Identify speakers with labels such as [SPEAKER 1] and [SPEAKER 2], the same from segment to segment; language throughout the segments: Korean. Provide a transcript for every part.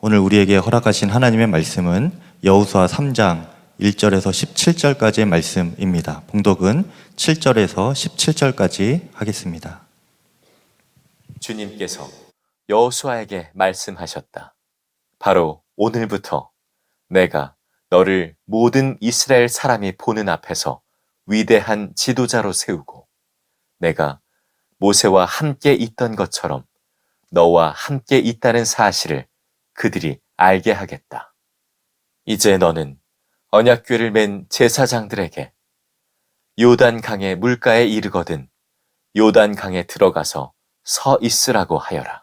[SPEAKER 1] 오늘 우리에게 허락하신 하나님의 말씀은 여호수아 3장 1절에서 17절까지의 말씀입니다. 봉독은 7절에서 17절까지 하겠습니다.
[SPEAKER 2] 주님께서 여호수아에게 말씀하셨다. 바로 오늘부터 내가 너를 모든 이스라엘 사람이 보는 앞에서 위대한 지도자로 세우고 내가 모세와 함께 있던 것처럼 너와 함께 있다는 사실을 그들이 알게 하겠다. 이제 너는 언약궤를 맨 제사장들에게 요단 강의 물가에 이르거든 요단 강에 들어가서 서 있으라고 하여라.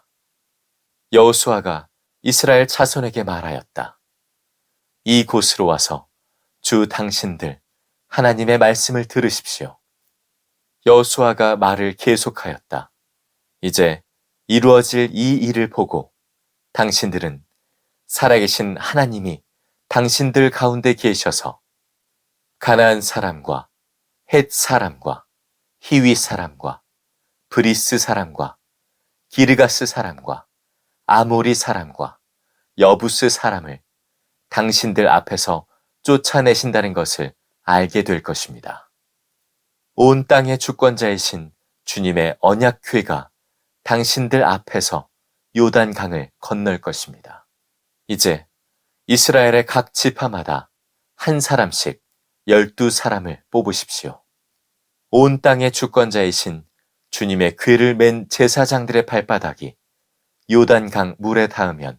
[SPEAKER 2] 여호수아가 이스라엘 자손에게 말하였다. 이 곳으로 와서 주 당신들 하나님의 말씀을 들으십시오. 여호수아가 말을 계속하였다. 이제 이루어질 이 일을 보고 당신들은 살아계신 하나님이 당신들 가운데 계셔서 가나안 사람과 헷 사람과 히위 사람과 브리스 사람과 기르가스 사람과 아모리 사람과 여부스 사람을 당신들 앞에서 쫓아내신다는 것을 알게 될 것입니다. 온 땅의 주권자이신 주님의 언약궤가 당신들 앞에서 요단강을 건널 것입니다. 이제 이스라엘의 각 지파마다 한 사람씩 12사람을 뽑으십시오. 온 땅의 주권자이신 주님의 궤를 맨 제사장들의 발바닥이 요단강 물에 닿으면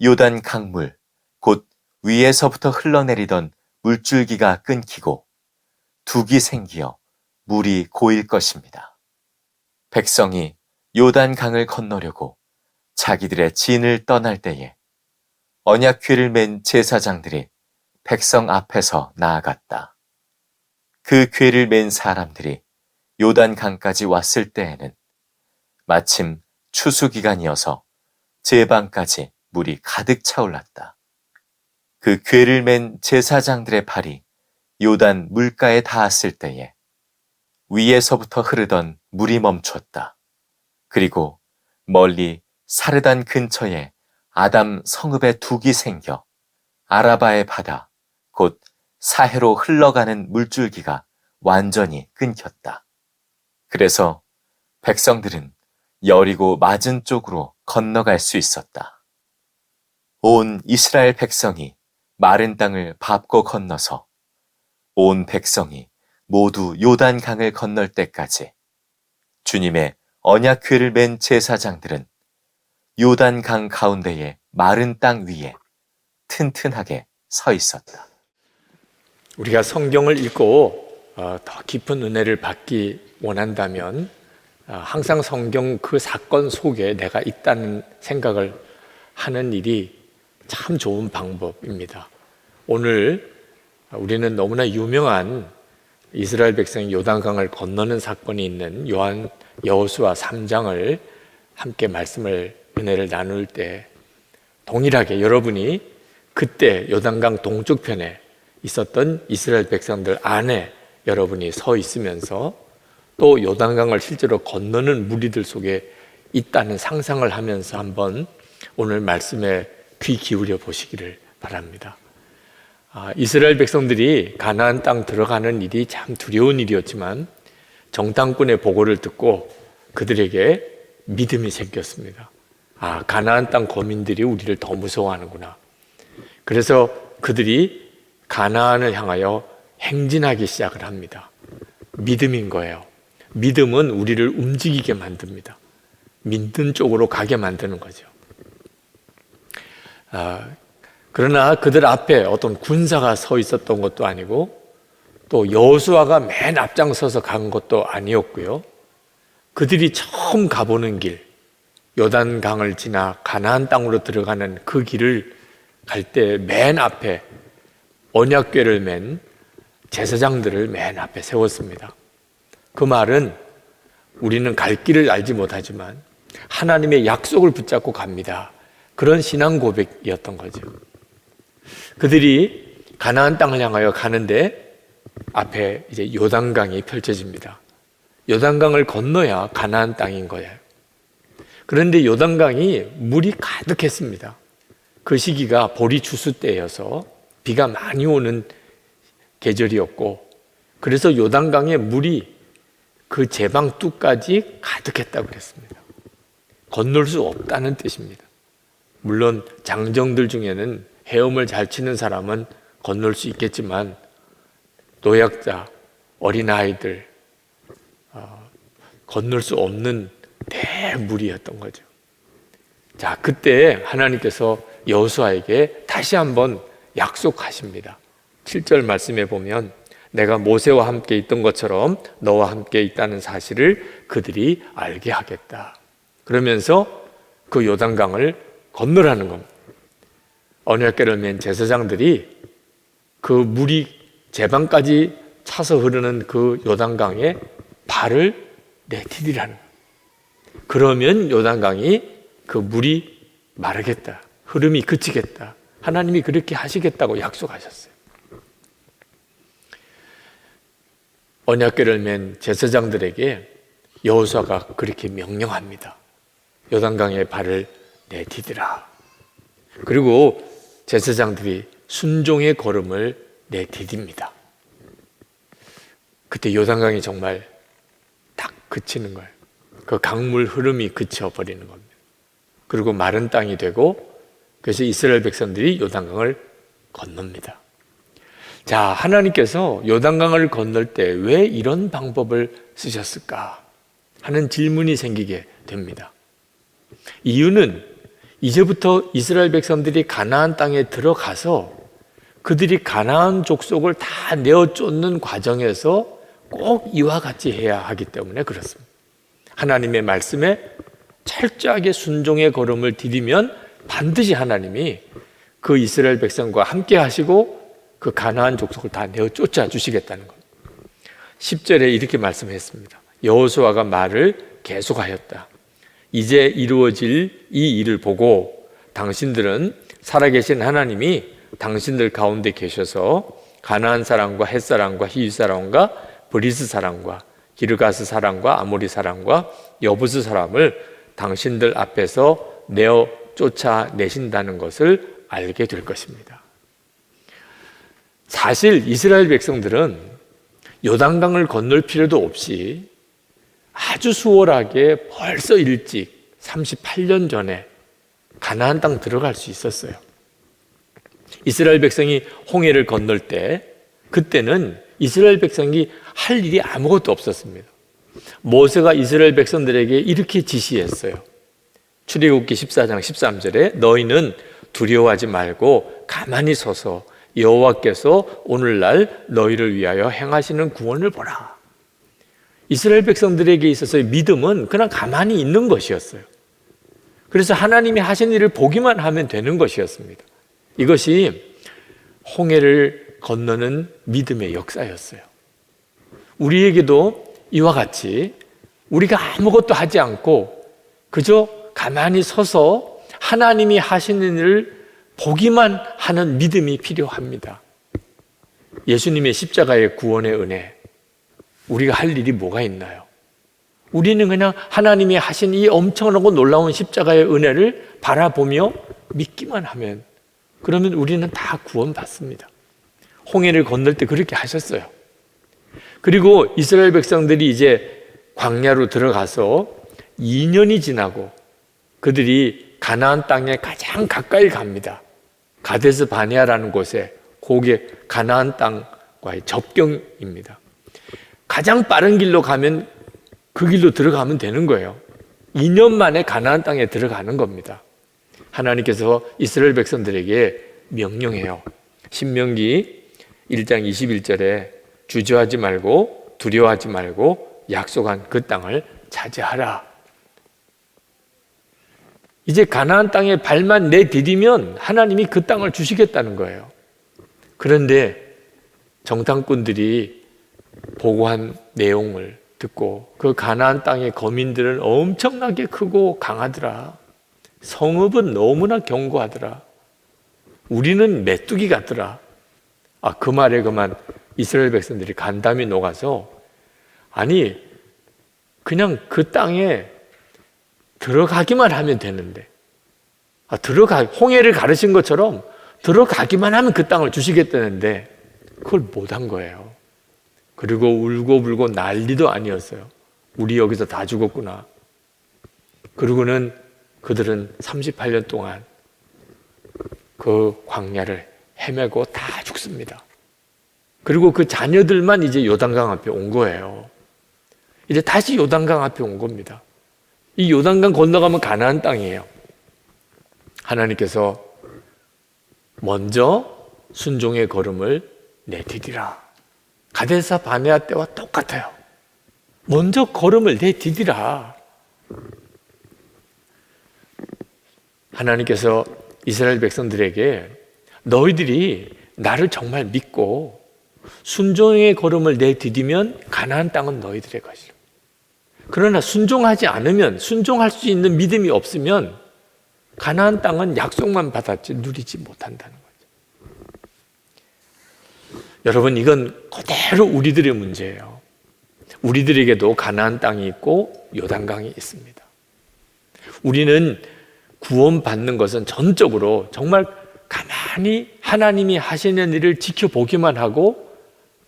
[SPEAKER 2] 요단 강물, 곧 위에서부터 흘러내리던 물줄기가 끊기고 둑이 생기어 물이 고일 것입니다. 백성이 요단강을 건너려고 자기들의 진을 떠날 때에 언약궤를 맨 제사장들이 백성 앞에서 나아갔다. 그 궤를 맨 사람들이 요단강까지 왔을 때에는 마침 추수기간이어서 제방까지 물이 가득 차올랐다. 그 궤를 맨 제사장들의 발이 요단 물가에 닿았을 때에 위에서부터 흐르던 물이 멈췄다. 그리고 멀리 사르단 근처에 아담 성읍에 둑이 생겨 아라바의 바다, 곧 사해로 흘러가는 물줄기가 완전히 끊겼다. 그래서 백성들은 여리고 맞은 쪽으로 건너갈 수 있었다. 온 이스라엘 백성이 마른 땅을 밟고 건너서 온 백성이 모두 요단강을 건널 때까지 주님의 언약궤를 맨 제사장들은 요단강 가운데의 마른 땅 위에 튼튼하게 서 있었다.
[SPEAKER 3] 우리가 성경을 읽고 더 깊은 은혜를 받기 원한다면 항상 성경 그 사건 속에 내가 있다는 생각을 하는 일이 참 좋은 방법입니다. 오늘 우리는 너무나 유명한 이스라엘 백성이 요단강을 건너는 사건이 있는 여호수아 3장을 함께 은혜를 나눌 때 동일하게 여러분이 그때 요단강 동쪽편에 있었던 이스라엘 백성들 안에 여러분이 서 있으면서 또 요단강을 실제로 건너는 무리들 속에 있다는 상상을 하면서 한번 오늘 말씀에 귀 기울여 보시기를 바랍니다. 이스라엘 백성들이 가나안 땅 들어가는 일이 참 두려운 일이었지만 정탐꾼의 보고를 듣고 그들에게 믿음이 생겼습니다. 가나안 땅 거민들이 우리를 더 무서워하는구나. 그래서 그들이 가나안을 향하여 행진하기 시작을 합니다. 믿음인 거예요. 믿음은 우리를 움직이게 만듭니다. 믿는 쪽으로 가게 만드는 거죠. 그러나 그들 앞에 어떤 군사가 서 있었던 것도 아니고 또 여호수아가 맨 앞장서서 간 것도 아니었고요. 그들이 처음 가보는 길, 요단강을 지나 가나안 땅으로 들어가는 그 길을 갈 때 맨 앞에 언약궤를 맨 제사장들을 맨 앞에 세웠습니다. 그 말은 우리는 갈 길을 알지 못하지만 하나님의 약속을 붙잡고 갑니다. 그런 신앙 고백이었던 거죠. 그들이 가나안 땅을 향하여 가는데 앞에 이제 요단강이 펼쳐집니다. 요단강을 건너야 가나안 땅인 거예요. 그런데 요단강이 물이 가득했습니다. 그 시기가 보리 추수 때여서 비가 많이 오는 계절이었고, 그래서 요단강에 물이 그 제방 뚝까지 가득했다고 그랬습니다. 건널 수 없다는 뜻입니다. 물론 장정들 중에는 헤엄을 잘 치는 사람은 건널 수 있겠지만 노약자, 어린아이들 건널 수 없는 대물이었던 거죠. 자, 그때 하나님께서 여호수아에게 다시 한번 약속하십니다. 7절 말씀에 보면 내가 모세와 함께 있던 것처럼 너와 함께 있다는 사실을 그들이 알게 하겠다. 그러면서 그 요단강을 건너라는 겁니다. 언약궤를 맨 제사장들이 그 물이 제방까지 차서 흐르는 그 요단강에 발을 내디디라는 거예요. 그러면 요단강이 그 물이 마르겠다. 흐름이 그치겠다. 하나님이 그렇게 하시겠다고 약속하셨어요. 언약궤를 맨 제사장들에게 여호수아가 그렇게 명령합니다. 요단강에 발을 내디디라. 그리고 제사장들이 순종의 걸음을 내디딥니다. 그때 요단강이 정말 딱 그치는 거예요. 그 강물 흐름이 그쳐버리는 겁니다. 그리고 마른 땅이 되고, 그래서 이스라엘 백성들이 요단강을 건넙니다. 자, 하나님께서 요단강을 건널 때 왜 이런 방법을 쓰셨을까 하는 질문이 생기게 됩니다. 이유는 이제부터 이스라엘 백성들이 가나안 땅에 들어가서 그들이 가나안 족속을 다 내어 쫓는 과정에서 꼭 이와 같이 해야 하기 때문에 그렇습니다. 하나님의 말씀에 철저하게 순종의 걸음을 디디면 반드시 하나님이 그 이스라엘 백성과 함께 하시고 그 가나안 족속을 다 내어 쫓아 주시겠다는 겁니다. 10절에 이렇게 말씀했습니다. 여호수아가 말을 계속하였다. 이제 이루어질 이 일을 보고 당신들은 살아계신 하나님이 당신들 가운데 계셔서 가나안 사람과 헷 사람과 히윗 사람과 브리스 사람과 기르가스 사람과 아모리 사람과 여부스 사람을 당신들 앞에서 내어 쫓아내신다는 것을 알게 될 것입니다. 사실 이스라엘 백성들은 요단강을 건널 필요도 없이 아주 수월하게 벌써 일찍 38년 전에 가나안 땅 들어갈 수 있었어요. 이스라엘 백성이 홍해를 건널 때 그때는 이스라엘 백성이 할 일이 아무것도 없었습니다. 모세가 이스라엘 백성들에게 이렇게 지시했어요. 출애굽기 14장 13절에 너희는 두려워하지 말고 가만히 서서 여호와께서 오늘날 너희를 위하여 행하시는 구원을 보라. 이스라엘 백성들에게 있어서의 믿음은 그냥 가만히 있는 것이었어요. 그래서 하나님이 하신 일을 보기만 하면 되는 것이었습니다. 이것이 홍해를 건너는 믿음의 역사였어요. 우리에게도 이와 같이 우리가 아무것도 하지 않고 그저 가만히 서서 하나님이 하시는 일을 보기만 하는 믿음이 필요합니다. 예수님의 십자가의 구원의 은혜, 우리가 할 일이 뭐가 있나요? 우리는 그냥 하나님이 하신 이 엄청나고 놀라운 십자가의 은혜를 바라보며 믿기만 하면, 그러면 우리는 다 구원받습니다. 홍해를 건널 때 그렇게 하셨어요. 그리고 이스라엘 백성들이 이제 광야로 들어가서 2년이 지나고 그들이 가나안 땅에 가장 가까이 갑니다. 가데스 바네아라는 곳에, 그게 가나안 땅과의 접경입니다. 가장 빠른 길로 가면 그 길로 들어가면 되는 거예요. 2년 만에 가나안 땅에 들어가는 겁니다. 하나님께서 이스라엘 백성들에게 명령해요. 신명기 1장 21절에 주저하지 말고 두려워하지 말고 약속한 그 땅을 차지하라. 이제 가나안 땅에 발만 내디디면 하나님이 그 땅을 주시겠다는 거예요. 그런데 정탐꾼들이 보고한 내용을 듣고 그 가나안 땅의 거민들은 엄청나게 크고 강하더라. 성읍은 너무나 견고하더라. 우리는 메뚜기 같더라. 그 말에 그만 이스라엘 백성들이 간담이 녹아서, 아니 그냥 그 땅에 들어가기만 하면 되는데 홍해를 가르신 것처럼 들어가기만 하면 그 땅을 주시겠다는데 그걸 못한 거예요. 그리고 울고 불고 난리도 아니었어요. 우리 여기서 다 죽었구나. 그리고는 그들은 38년 동안 그 광야를 헤매고 다 죽습니다. 그리고 그 자녀들만 이제 요단강 앞에 온 거예요. 이제 다시 요단강 앞에 온 겁니다. 이 요단강 건너가면 가나안 땅이에요. 하나님께서 먼저 순종의 걸음을 내디디라. 가데사 바네아 때와 똑같아요. 먼저 걸음을 내디디라. 하나님께서 이스라엘 백성들에게 너희들이 나를 정말 믿고 순종의 걸음을 내디디면 가나안 땅은 너희들의 것이라. 그러나 순종하지 않으면, 순종할 수 있는 믿음이 없으면 가나안 땅은 약속만 받았지 누리지 못한다는 거죠. 여러분, 이건 그대로 우리들의 문제예요. 우리들에게도 가나안 땅이 있고 요단강이 있습니다. 우리는 구원받는 것은 전적으로 정말 가만히 하나님이 하시는 일을 지켜보기만 하고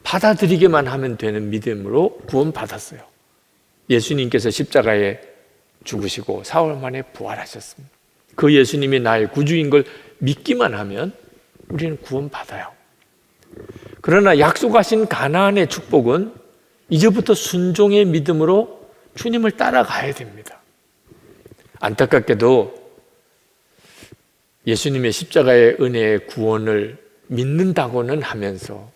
[SPEAKER 3] 받아들이기만 하면 되는 믿음으로 구원받았어요. 예수님께서 십자가에 죽으시고 사흘 만에 부활하셨습니다. 그 예수님이 나의 구주인 걸 믿기만 하면 우리는 구원받아요. 그러나 약속하신 가나안의 축복은 이제부터 순종의 믿음으로 주님을 따라가야 됩니다. 안타깝게도 예수님의 십자가의 은혜의 구원을 믿는다고는 하면서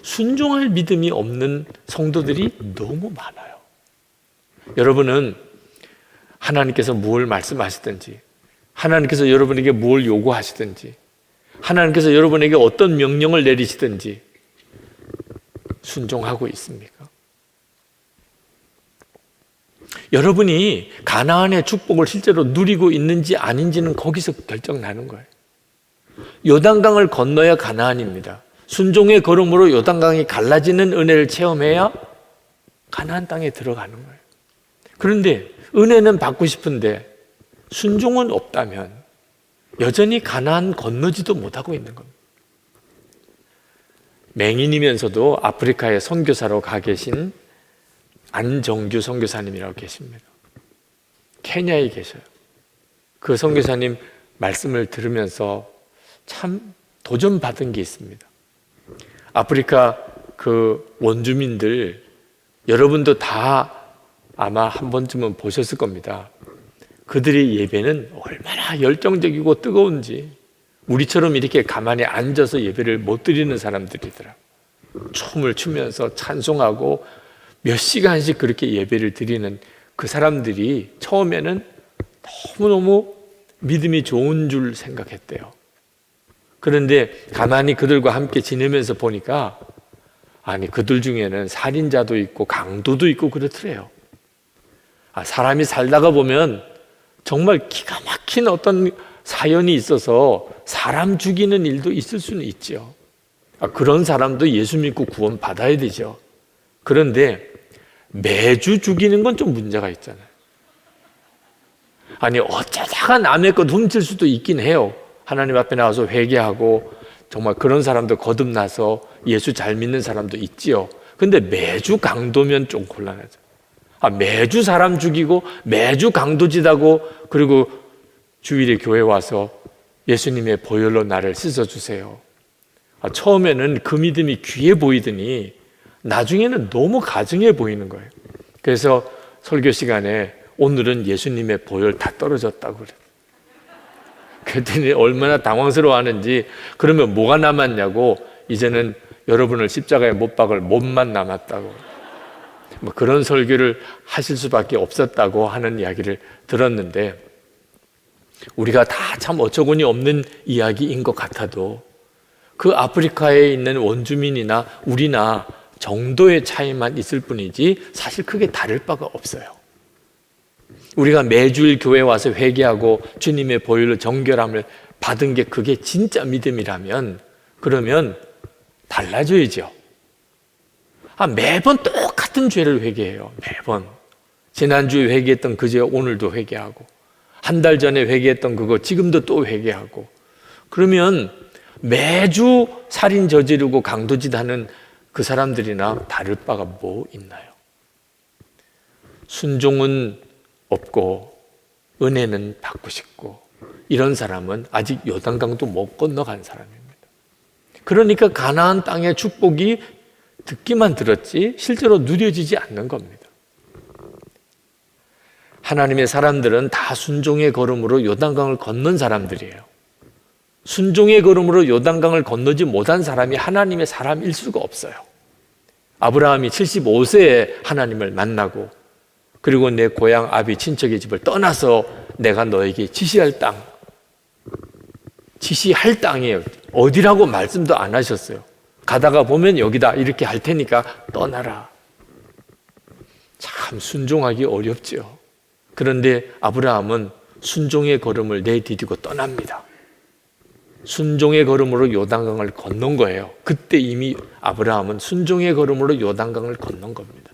[SPEAKER 3] 순종할 믿음이 없는 성도들이 너무 많아요. 여러분은 하나님께서 뭘 말씀하시든지, 하나님께서 여러분에게 뭘 요구하시든지, 하나님께서 여러분에게 어떤 명령을 내리시든지 순종하고 있습니까? 여러분이 가나안의 축복을 실제로 누리고 있는지 아닌지는 거기서 결정나는 거예요. 요단강을 건너야 가나안입니다. 순종의 걸음으로 요단강이 갈라지는 은혜를 체험해야 가나안 땅에 들어가는 거예요. 그런데 은혜는 받고 싶은데 순종은 없다면 여전히 가나안 건너지도 못하고 있는 겁니다. 맹인이면서도 아프리카에 선교사로 가 계신 안정규 선교사님이라고 계십니다. 케냐에 계셔요. 그 선교사님 말씀을 들으면서 참 도전받은 게 있습니다. 아프리카 그 원주민들 여러분도 다 아마 한 번쯤은 보셨을 겁니다. 그들의 예배는 얼마나 열정적이고 뜨거운지 우리처럼 이렇게 가만히 앉아서 예배를 못 드리는 사람들이더라. 춤을 추면서 찬송하고 몇 시간씩 그렇게 예배를 드리는 그 사람들이 처음에는 너무너무 믿음이 좋은 줄 생각했대요. 그런데 가만히 그들과 함께 지내면서 보니까 아니 그들 중에는 살인자도 있고 강도도 있고 그렇더래요. 사람이 살다가 보면 정말 기가 막힌 어떤 사연이 있어서 사람 죽이는 일도 있을 수는 있죠. 그런 사람도 예수 믿고 구원 받아야 되죠. 그런데 매주 죽이는 건 좀 문제가 있잖아요. 아니 어쩌다가 남의 것 훔칠 수도 있긴 해요. 하나님 앞에 나와서 회개하고 정말 그런 사람도 거듭나서 예수 잘 믿는 사람도 있지요. 근데 매주 강도면 좀 곤란하죠. 매주 사람 죽이고 매주 강도짓하고 그리고 주일에 교회 와서 예수님의 보혈로 나를 씻어주세요. 처음에는 그 믿음이 귀해 보이더니 나중에는 너무 가증해 보이는 거예요. 그래서 설교 시간에 오늘은 예수님의 보혈 다 떨어졌다고 그래요. 그랬더니 얼마나 당황스러워하는지 그러면 뭐가 남았냐고 이제는 여러분을 십자가에 못 박을 몸만 남았다고 뭐 그런 설교를 하실 수밖에 없었다고 하는 이야기를 들었는데 우리가 다 참 어처구니 없는 이야기인 것 같아도 그 아프리카에 있는 원주민이나 우리나 정도의 차이만 있을 뿐이지 사실 크게 다를 바가 없어요. 우리가 매주일 교회 와서 회개하고 주님의 보혈로 정결함을 받은 게 그게 진짜 믿음이라면 그러면 달라져야죠. 매번 똑같은 죄를 회개해요. 매번. 지난주에 회개했던 그제 오늘도 회개하고 한 달 전에 회개했던 그거 지금도 또 회개하고, 그러면 매주 살인 저지르고 강도짓 하는 그 사람들이나 다를 바가 뭐 있나요? 순종은 없고 은혜는 받고 싶고, 이런 사람은 아직 요단강도 못 건너간 사람입니다. 그러니까 가나안 땅의 축복이 듣기만 들었지 실제로 누려지지 않는 겁니다. 하나님의 사람들은 다 순종의 걸음으로 요단강을 건넌 사람들이에요. 순종의 걸음으로 요단강을 건너지 못한 사람이 하나님의 사람일 수가 없어요. 아브라함이 75세에 하나님을 만나고, 그리고 내 고향 아비 친척의 집을 떠나서 내가 너에게 지시할 땅이에요. 어디라고 말씀도 안 하셨어요. 가다가 보면 여기다 이렇게 할 테니까 떠나라. 참 순종하기 어렵죠. 그런데 아브라함은 순종의 걸음을 내디디고 떠납니다. 순종의 걸음으로 요단강을 건넌 거예요. 그때 이미 아브라함은 순종의 걸음으로 요단강을 건넌 겁니다.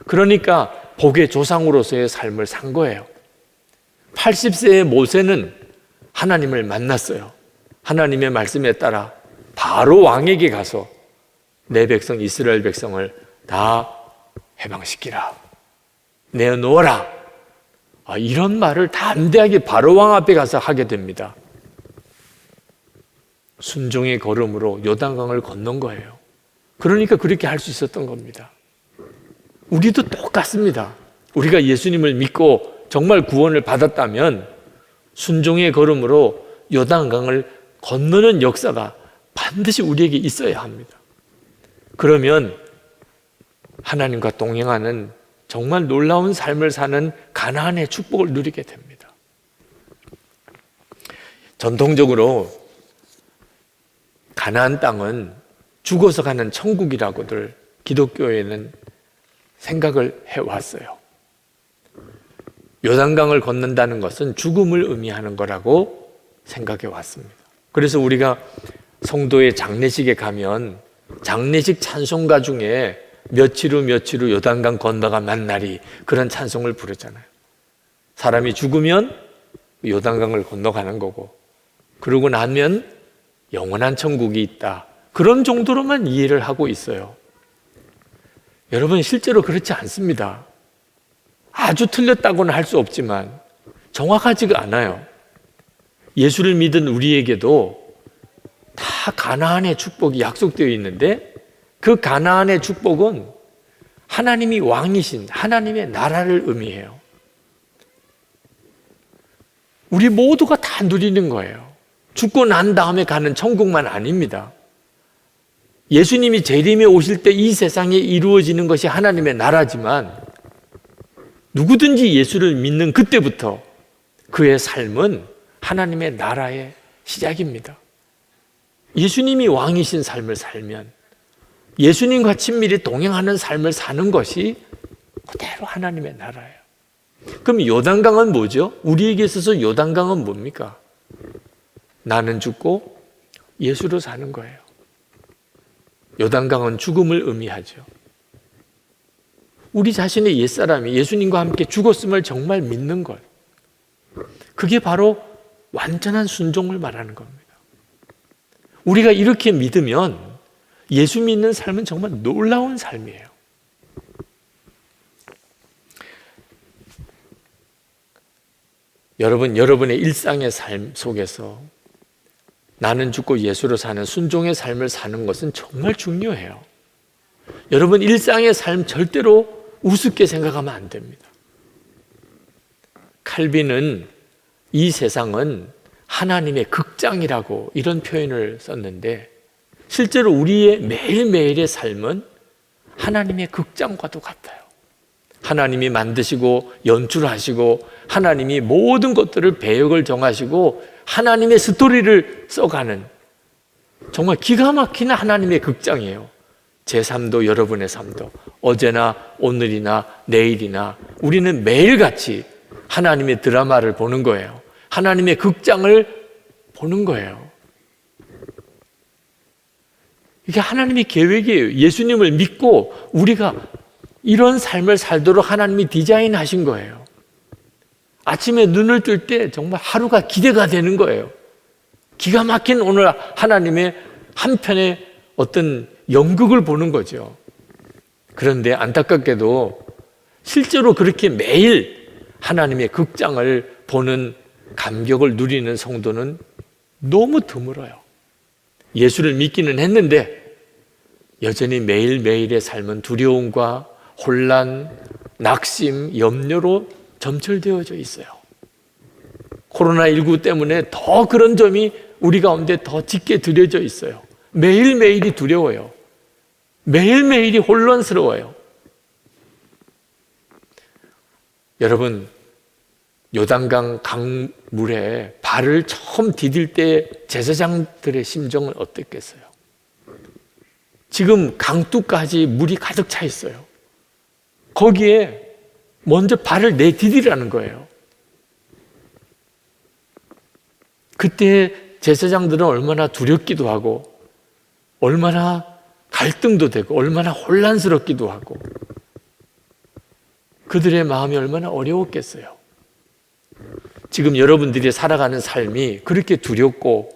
[SPEAKER 3] 그러니까 복의 조상으로서의 삶을 산 거예요. 80세의 모세는 하나님을 만났어요. 하나님의 말씀에 따라 바로 왕에게 가서 내 백성 이스라엘 백성을 다 해방시키라, 내어놓아라, 이런 말을 담대하게 바로 왕 앞에 가서 하게 됩니다. 순종의 걸음으로 요단강을 건넌 거예요. 그러니까 그렇게 할 수 있었던 겁니다. 우리도 똑같습니다. 우리가 예수님을 믿고 정말 구원을 받았다면 순종의 걸음으로 요단강을 건너는 역사가 반드시 우리에게 있어야 합니다. 그러면 하나님과 동행하는 정말 놀라운 삶을 사는 가나안의 축복을 누리게 됩니다. 전통적으로 가나안 땅은 죽어서 가는 천국이라고들 기독교에는 생각을 해왔어요. 요단강을 건넌다는 것은 죽음을 의미하는 거라고 생각해 왔습니다. 그래서 우리가 성도의 장례식에 가면 장례식 찬송가 중에 며칠 후 요단강 건너가 만나리, 그런 찬송을 부르잖아요. 사람이 죽으면 요단강을 건너가는 거고, 그러고 나면 영원한 천국이 있다, 그런 정도로만 이해를 하고 있어요. 여러분, 실제로 그렇지 않습니다. 아주 틀렸다고는 할 수 없지만 정확하지가 않아요. 예수를 믿은 우리에게도 다 가나안의 축복이 약속되어 있는데, 그 가나안의 축복은 하나님이 왕이신 하나님의 나라를 의미해요. 우리 모두가 다 누리는 거예요. 죽고 난 다음에 가는 천국만 아닙니다. 예수님이 재림에 오실 때 이 세상에 이루어지는 것이 하나님의 나라지만, 누구든지 예수를 믿는 그때부터 그의 삶은 하나님의 나라의 시작입니다. 예수님이 왕이신 삶을 살면, 예수님과 친밀히 동행하는 삶을 사는 것이 그대로 하나님의 나라예요. 그럼 요단강은 뭐죠? 우리에게 있어서 요단강은 뭡니까? 나는 죽고 예수로 사는 거예요. 요단강은 죽음을 의미하죠. 우리 자신의 옛사람이 예수님과 함께 죽었음을 정말 믿는 것, 그게 바로 완전한 순종을 말하는 겁니다. 우리가 이렇게 믿으면 예수 믿는 삶은 정말 놀라운 삶이에요. 여러분의 일상의 삶 속에서 나는 죽고 예수로 사는 순종의 삶을 사는 것은 정말 중요해요. 여러분, 일상의 삶 절대로 우습게 생각하면 안 됩니다. 칼빈은 이 세상은 하나님의 극장이라고 이런 표현을 썼는데, 실제로 우리의 매일매일의 삶은 하나님의 극장과도 같아요. 하나님이 만드시고 연출하시고 하나님이 모든 것들을 배역을 정하시고 하나님의 스토리를 써가는 정말 기가 막히는 하나님의 극장이에요. 제 삶도 여러분의 삶도 어제나 오늘이나 내일이나 우리는 매일같이 하나님의 드라마를 보는 거예요. 하나님의 극장을 보는 거예요. 이게 하나님의 계획이에요. 예수님을 믿고 우리가 이런 삶을 살도록 하나님이 디자인하신 거예요. 아침에 눈을 뜰 때 정말 하루가 기대가 되는 거예요. 기가 막힌 오늘 하나님의 한편의 어떤 연극을 보는 거죠. 그런데 안타깝게도 실제로 그렇게 매일 하나님의 극장을 보는 감격을 누리는 성도는 너무 드물어요. 예수를 믿기는 했는데 여전히 매일매일의 삶은 두려움과 혼란, 낙심, 염려로 점철되어져 있어요. 코로나19 때문에 더 그런 점이 우리 가운데 더 짙게 드려져 있어요. 매일매일이 두려워요. 매일매일이 혼란스러워요. 여러분, 요단강 강물에 발을 처음 디딜 때 제사장들의 심정은 어땠겠어요? 지금 강둑까지 물이 가득 차 있어요. 거기에 먼저 발을 내디디라는 거예요. 그때 제사장들은 얼마나 두렵기도 하고 얼마나 갈등도 되고 얼마나 혼란스럽기도 하고 그들의 마음이 얼마나 어려웠겠어요. 지금 여러분들이 살아가는 삶이 그렇게 두렵고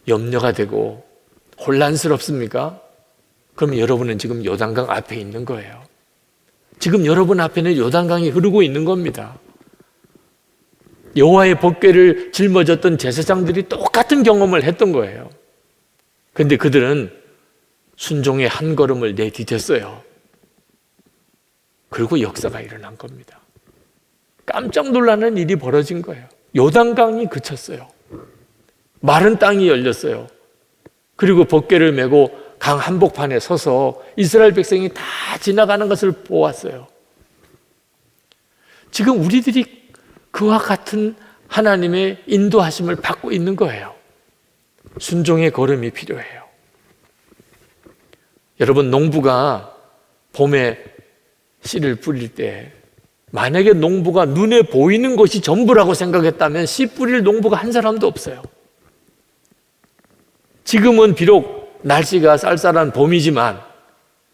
[SPEAKER 3] 염려가 되고 혼란스럽습니까? 그럼 여러분은 지금 요단강 앞에 있는 거예요. 지금 여러분 앞에는 요단강이 흐르고 있는 겁니다. 여호와의 법궤를 짊어졌던 제사장들이 똑같은 경험을 했던 거예요. 그런데 그들은 순종의 한 걸음을 내디뎠어요. 그리고 역사가 일어난 겁니다. 깜짝 놀라는 일이 벌어진 거예요. 요단강이 그쳤어요. 마른 땅이 열렸어요. 그리고 법궤를 메고 강 한복판에 서서 이스라엘 백성이 다 지나가는 것을 보았어요. 지금 우리들이 그와 같은 하나님의 인도하심을 받고 있는 거예요. 순종의 걸음이 필요해요. 여러분, 농부가 봄에 씨를 뿌릴 때 만약에 농부가 눈에 보이는 것이 전부라고 생각했다면 씨 뿌릴 농부가 한 사람도 없어요. 지금은 비록 날씨가 쌀쌀한 봄이지만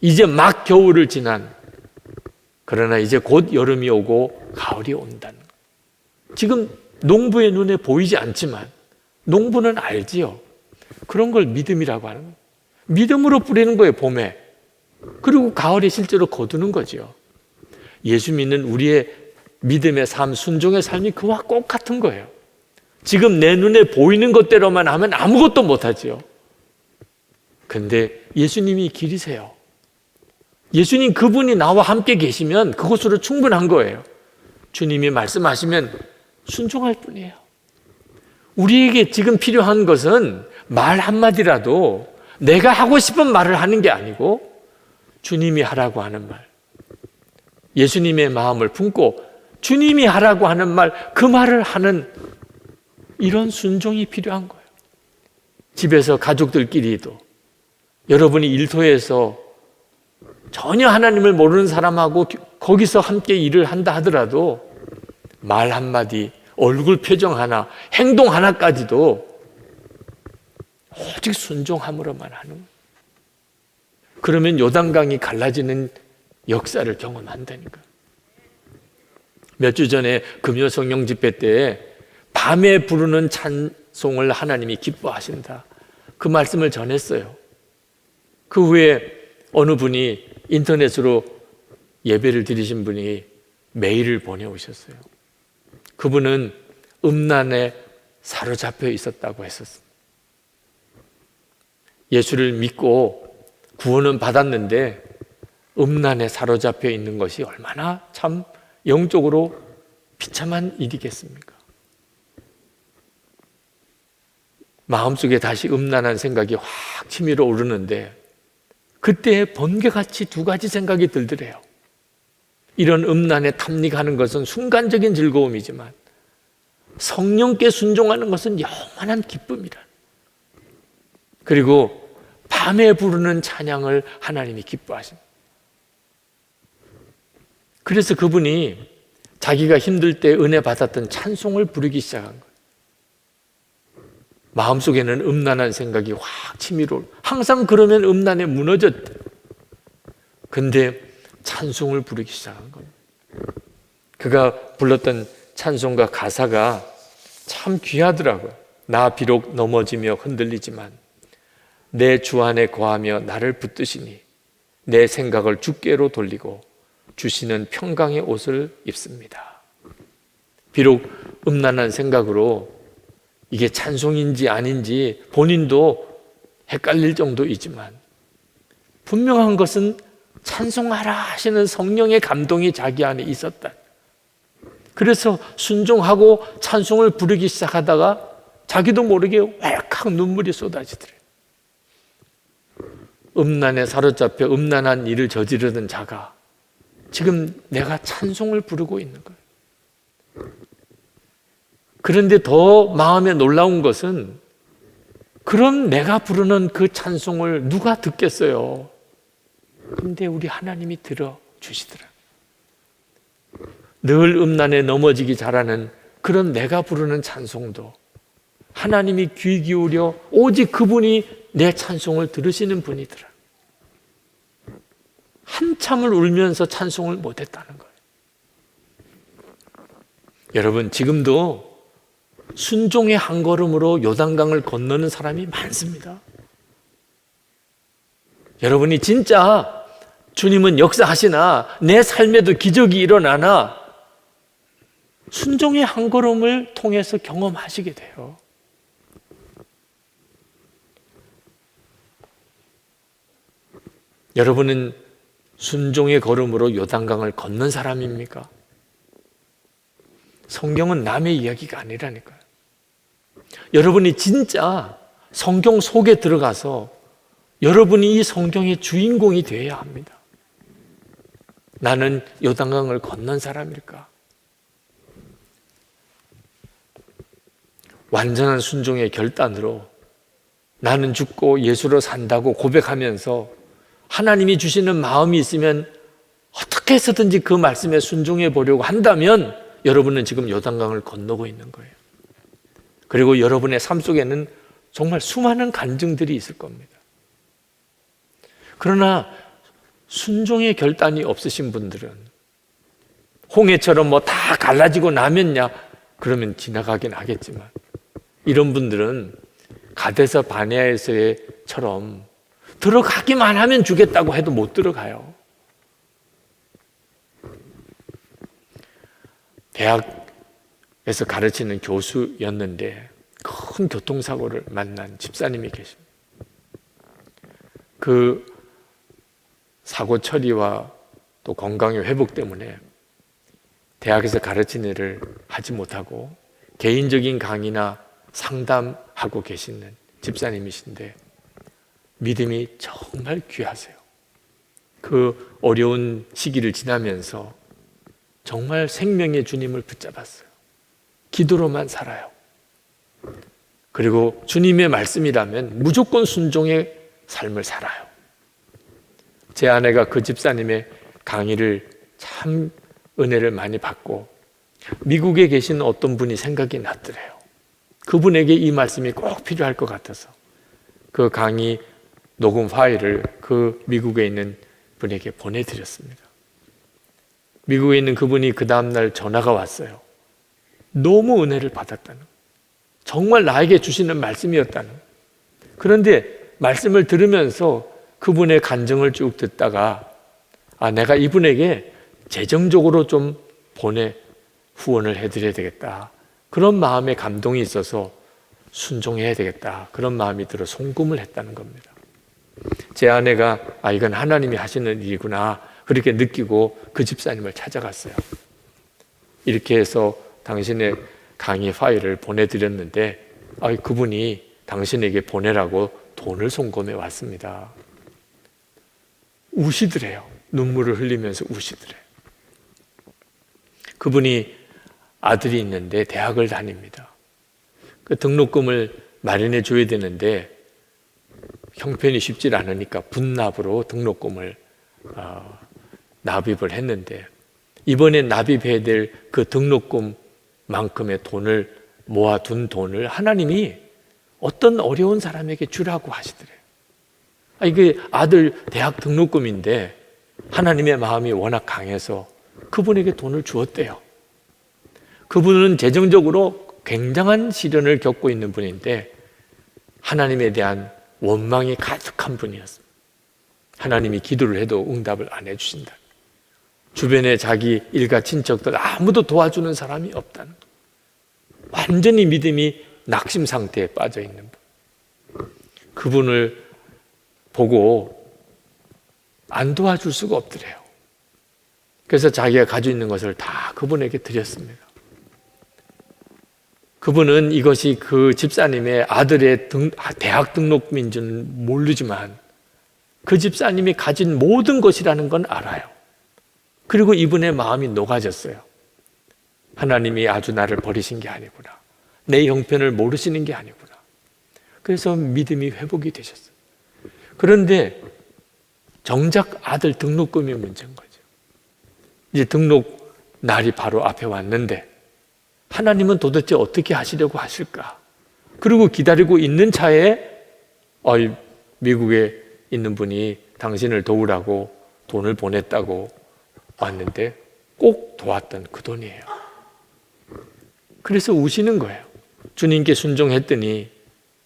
[SPEAKER 3] 이제 막 겨울을 지난, 그러나 이제 곧 여름이 오고 가을이 온다는 거예요. 지금 농부의 눈에 보이지 않지만 농부는 알지요. 그런 걸 믿음이라고 하는 거예요. 믿음으로 뿌리는 거예요, 봄에. 그리고 가을에 실제로 거두는 거죠. 예수 믿는 우리의 믿음의 삶, 순종의 삶이 그와 똑같은 거예요. 지금 내 눈에 보이는 것대로만 하면 아무것도 못하지요. 근데 예수님이 길이세요. 예수님 그분이 나와 함께 계시면 그것으로 충분한 거예요. 주님이 말씀하시면 순종할 뿐이에요. 우리에게 지금 필요한 것은 말 한마디라도 내가 하고 싶은 말을 하는 게 아니고 주님이 하라고 하는 말, 예수님의 마음을 품고 주님이 하라고 하는 말, 그 말을 하는 이런 순종이 필요한 거예요. 집에서 가족들끼리도, 여러분이 일터에서 전혀 하나님을 모르는 사람하고 거기서 함께 일을 한다 하더라도 말 한마디, 얼굴 표정 하나, 행동 하나까지도 오직 순종함으로만 하는 거예요. 그러면 요단강이 갈라지는 역사를 경험한다니까. 몇 주 전에 금요 성령 집회 때 밤에 부르는 찬송을 하나님이 기뻐하신다, 그 말씀을 전했어요. 그 후에 어느 분이 인터넷으로 예배를 드리신 분이 메일을 보내오셨어요. 그분은 음란에 사로잡혀 있었다고 했었습니다. 예수를 믿고 구원은 받았는데 음란에 사로잡혀 있는 것이 얼마나 참 영적으로 비참한 일이겠습니까? 마음속에 다시 음란한 생각이 확 치밀어 오르는데 그때 번개같이 두 가지 생각이 들더래요. 이런 음란에 탐닉하는 것은 순간적인 즐거움이지만 성령께 순종하는 것은 영원한 기쁨이라. 그리고 밤에 부르는 찬양을 하나님이 기뻐하십니다. 그래서 그분이 자기가 힘들 때 은혜 받았던 찬송을 부르기 시작한 거예요. 마음속에는 음란한 생각이 확 치밀어, 항상 그러면 음란에 무너졌대. 근데 찬송을 부르기 시작한 겁니다. 그가 불렀던 찬송가 가사가 참 귀하더라고요. 나 비록 넘어지며 흔들리지만 내 주 안에 거하며 나를 붙드시니 내 생각을 주께로 돌리고 주시는 평강의 옷을 입습니다. 비록 음란한 생각으로 이게 찬송인지 아닌지 본인도 헷갈릴 정도이지만 분명한 것은 찬송하라 하시는 성령의 감동이 자기 안에 있었다. 그래서 순종하고 찬송을 부르기 시작하다가 자기도 모르게 왈칵 눈물이 쏟아지더래요. 음란에 사로잡혀 음란한 일을 저지르던 자가 지금 내가 찬송을 부르고 있는 거예요. 그런데 더 마음에 놀라운 것은 그럼 내가 부르는 그 찬송을 누가 듣겠어요? 근데 우리 하나님이 들어주시더라. 늘 음란에 넘어지기 잘하는 그런 내가 부르는 찬송도 하나님이 귀 기울여 오직 그분이 내 찬송을 들으시는 분이더라. 한참을 울면서 찬송을 못했다는 거예요. 여러분, 지금도 순종의 한 걸음으로 요단강을 건너는 사람이 많습니다. 여러분이 진짜 주님은 역사하시나 내 삶에도 기적이 일어나나 순종의 한 걸음을 통해서 경험하시게 돼요. 여러분은 순종의 걸음으로 요단강을 건넌 사람입니까? 성경은 남의 이야기가 아니라니까요. 여러분이 진짜 성경 속에 들어가서 여러분이 이 성경의 주인공이 되어야 합니다. 나는 요단강을 건넌 사람일까? 완전한 순종의 결단으로 나는 죽고 예수로 산다고 고백하면서 하나님이 주시는 마음이 있으면 어떻게 해서든지 그 말씀에 순종해 보려고 한다면 여러분은 지금 요단강을 건너고 있는 거예요. 그리고 여러분의 삶 속에는 정말 수많은 간증들이 있을 겁니다. 그러나 순종의 결단이 없으신 분들은 홍해처럼 뭐 다 갈라지고 나면야 그러면 지나가긴 하겠지만 이런 분들은 가데스 바네아에서처럼 들어가기만 하면 주겠다고 해도 못 들어가요. 대학에서 가르치는 교수였는데 큰 교통사고를 만난 집사님이 계십니다. 그 사고 처리와 또 건강의 회복 때문에 대학에서 가르치는 일을 하지 못하고 개인적인 강의나 상담하고 계시는 집사님이신데 믿음이 정말 귀하세요. 그 어려운 시기를 지나면서 정말 생명의 주님을 붙잡았어요. 기도로만 살아요. 그리고 주님의 말씀이라면 무조건 순종의 삶을 살아요. 제 아내가 그 집사님의 강의를 참 은혜를 많이 받고 미국에 계신 어떤 분이 생각이 났더래요. 그분에게 이 말씀이 꼭 필요할 것 같아서 그 강의 녹음 파일을 그 미국에 있는 분에게 보내드렸습니다. 미국에 있는 그분이 그 다음날 전화가 왔어요. 너무 은혜를 받았다는, 정말 나에게 주시는 말씀이었다는. 그런데 말씀을 들으면서 그분의 간증을 쭉 듣다가 내가 이분에게 재정적으로 좀 후원을 해드려야 되겠다. 그런 마음의 감동이 있어서 순종해야 되겠다. 그런 마음이 들어 송금을 했다는 겁니다. 제 아내가 이건 하나님이 하시는 일이구나 그렇게 느끼고 그 집사님을 찾아갔어요. 이렇게 해서 당신의 강의 파일을 보내드렸는데 그분이 당신에게 보내라고 돈을 송금해 왔습니다. 우시더래요. 눈물을 흘리면서 우시더래요. 그분이 아들이 있는데 대학을 다닙니다. 그 등록금을 마련해 줘야 되는데 형편이 쉽지 않으니까 분납으로 등록금을 납입을 했는데 이번에 납입해야 될 그 등록금만큼의 돈을 모아둔 돈을 하나님이 어떤 어려운 사람에게 주라고 하시더래요. 이게 아들 대학 등록금인데 하나님의 마음이 워낙 강해서 그분에게 돈을 주었대요. 그분은 재정적으로 굉장한 시련을 겪고 있는 분인데 하나님에 대한 원망이 가득한 분이었습니다. 하나님이 기도를 해도 응답을 안 해주신다. 주변에 자기 일가 친척들 아무도 도와주는 사람이 없다는 것. 완전히 믿음이 낙심 상태에 빠져 있는 분. 그분을 보고 안 도와줄 수가 없더래요. 그래서 자기가 가지고 있는 것을 다 그분에게 드렸습니다. 그분은 이것이 그 집사님의 아들의 대학 등록금인 줄은 모르지만 그 집사님이 가진 모든 것이라는 건 알아요. 그리고 이분의 마음이 녹아졌어요. 하나님이 아주 나를 버리신 게 아니구나. 내 형편을 모르시는 게 아니구나. 그래서 믿음이 회복이 되셨어요. 그런데 정작 아들 등록금이 문제인 거죠. 이제 등록 날이 바로 앞에 왔는데 하나님은 도대체 어떻게 하시려고 하실까? 그리고 기다리고 있는 차에 미국에 있는 분이 당신을 도우라고 돈을 보냈다고 왔는데 꼭 도왔던 그 돈이에요. 그래서 우시는 거예요. 주님께 순종했더니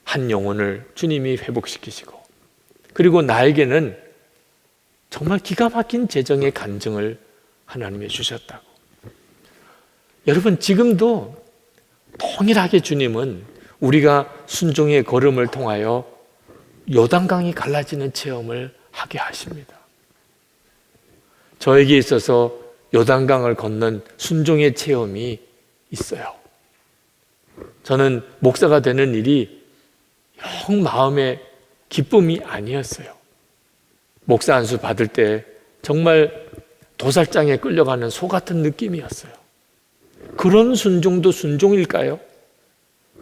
[SPEAKER 3] 한 영혼을 주님이 회복시키시고 그리고 나에게는 정말 기가 막힌 재정의 간증을 하나님이 주셨다고. 여러분 지금도 동일하게 주님은 우리가 순종의 걸음을 통하여 요단강이 갈라지는 체험을 하게 하십니다. 저에게 있어서 요단강을 건넌 순종의 체험이 있어요. 저는 목사가 되는 일이 영 마음의 기쁨이 아니었어요. 목사 안수 받을 때 정말 도살장에 끌려가는 소 같은 느낌이었어요. 그런 순종도 순종일까요?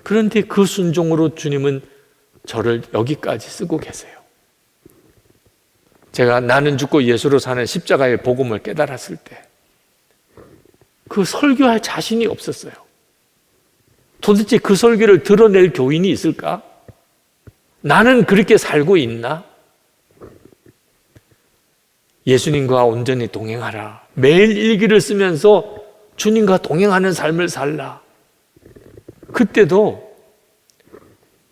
[SPEAKER 3] 그런데 그 순종으로 주님은 저를 여기까지 쓰고 계세요. 제가 나는 죽고 예수로 사는 십자가의 복음을 깨달았을 때 그 설교할 자신이 없었어요. 도대체 그 설교를 드러낼 교인이 있을까? 나는 그렇게 살고 있나? 예수님과 온전히 동행하라. 매일 일기를 쓰면서 주님과 동행하는 삶을 살라. 그때도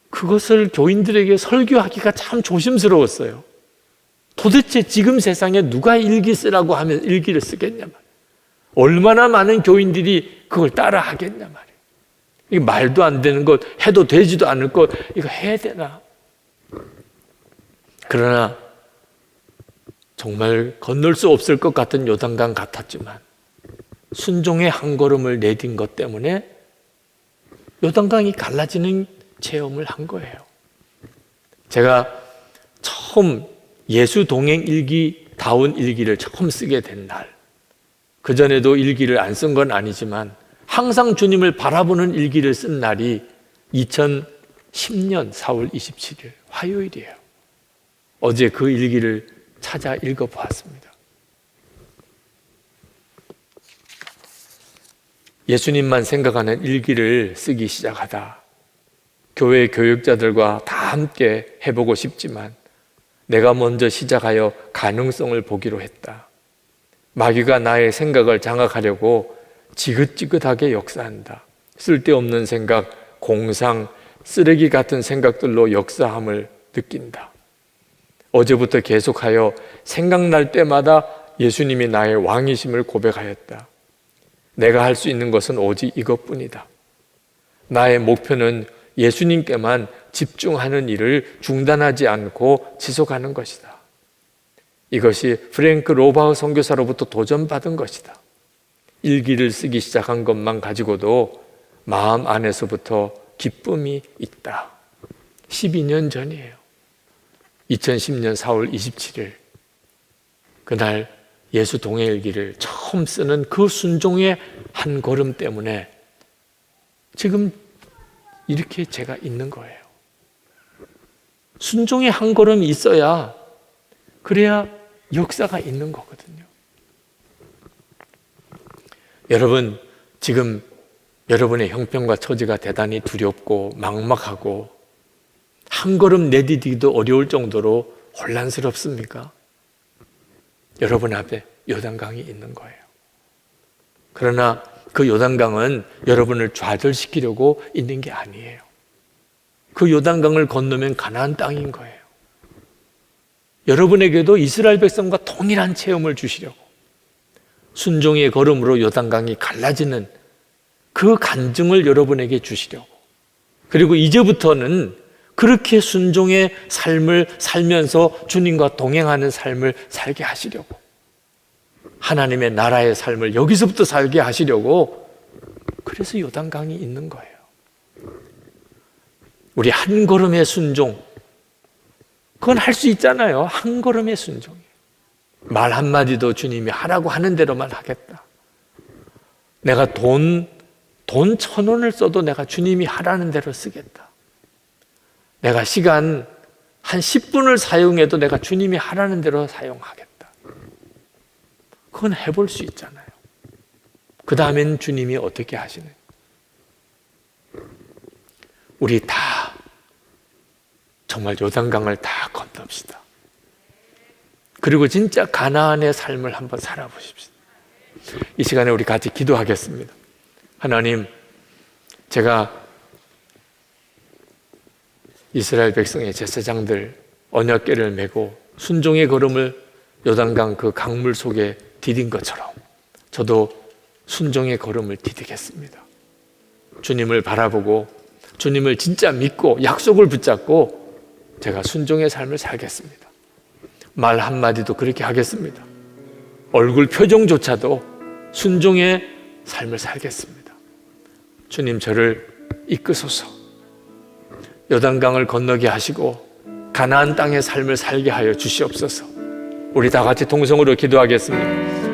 [SPEAKER 3] 그것을 교인들에게 설교하기가 참 조심스러웠어요. 도대체 지금 세상에 누가 일기 쓰라고 하면 일기를 쓰겠냐 말이에요. 얼마나 많은 교인들이 그걸 따라 하겠냐 말이에요. 이게 말도 안 되는 것, 해도 되지도 않을 것, 이거 해야 되나? 그러나 정말 건널 수 없을 것 같은 요단강 같았지만 순종의 한 걸음을 내딘 것 때문에 요단강이 갈라지는 체험을 한 거예요. 제가 처음 예수 동행 일기다운 일기를 처음 쓰게 된 날, 그전에도 일기를 안 쓴 건 아니지만 항상 주님을 바라보는 일기를 쓴 날이 2010년 4월 27일 화요일이에요. 어제 그 일기를 찾아 읽어보았습니다. 예수님만 생각하는 일기를 쓰기 시작하다 교회 교육자들과 다 함께 해보고 싶지만 내가 먼저 시작하여 가능성을 보기로 했다. 마귀가 나의 생각을 장악하려고 지긋지긋하게 역사한다. 쓸데없는 생각, 공상, 쓰레기 같은 생각들로 역사함을 느낀다. 어제부터 계속하여 생각날 때마다 예수님이 나의 왕이심을 고백하였다. 내가 할 수 있는 것은 오직 이것뿐이다. 나의 목표는 예수님께만 집중하는 일을 중단하지 않고 지속하는 것이다. 이것이 프랭크 로바우 선교사로부터 도전받은 것이다. 일기를 쓰기 시작한 것만 가지고도 마음 안에서부터 기쁨이 있다. 12년 전이에요. 2010년 4월 27일 그날 예수 동행일기를 처음 쓰는 그 순종의 한 걸음 때문에 지금 이렇게 제가 있는 거예요. 순종의 한 걸음이 있어야 그래야 역사가 있는 거거든요. 여러분 지금 여러분의 형편과 처지가 대단히 두렵고 막막하고 한 걸음 내디디기도 어려울 정도로 혼란스럽습니까? 여러분 앞에 요단강이 있는 거예요. 그러나 그 요단강은 여러분을 좌절시키려고 있는 게 아니에요. 그 요단강을 건너면 가나안 땅인 거예요. 여러분에게도 이스라엘 백성과 동일한 체험을 주시려고, 순종의 걸음으로 요단강이 갈라지는 그 간증을 여러분에게 주시려고, 그리고 이제부터는 그렇게 순종의 삶을 살면서 주님과 동행하는 삶을 살게 하시려고, 하나님의 나라의 삶을 여기서부터 살게 하시려고, 그래서 요단강이 있는 거예요. 우리 한 걸음의 순종, 그건 할 수 있잖아요. 한 걸음의 순종이에요. 말 한마디도 주님이 하라고 하는 대로만 하겠다. 내가 돈 1,000원을 써도 내가 주님이 하라는 대로 쓰겠다. 내가 시간 한 10분을 사용해도 내가 주님이 하라는 대로 사용하겠다. 그건 해볼 수 있잖아요. 그 다음엔 주님이 어떻게 하시는? 우리 다 정말 요단강을 다 건넙시다. 그리고 진짜 가나안의 삶을 한번 살아보십시다. 이 시간에 우리 같이 기도하겠습니다. 하나님, 제가 이스라엘 백성의 제사장들 언약궤를 메고 순종의 걸음을 요단강 그 강물 속에 디딘 것처럼 저도 순종의 걸음을 디디겠습니다. 주님을 바라보고 주님을 진짜 믿고 약속을 붙잡고 제가 순종의 삶을 살겠습니다. 말 한마디도 그렇게 하겠습니다. 얼굴 표정조차도 순종의 삶을 살겠습니다. 주님, 저를 이끄소서. 요단강을 건너게 하시고 가나안 땅의 삶을 살게 하여 주시옵소서. 우리 다 같이 동성으로 기도하겠습니다.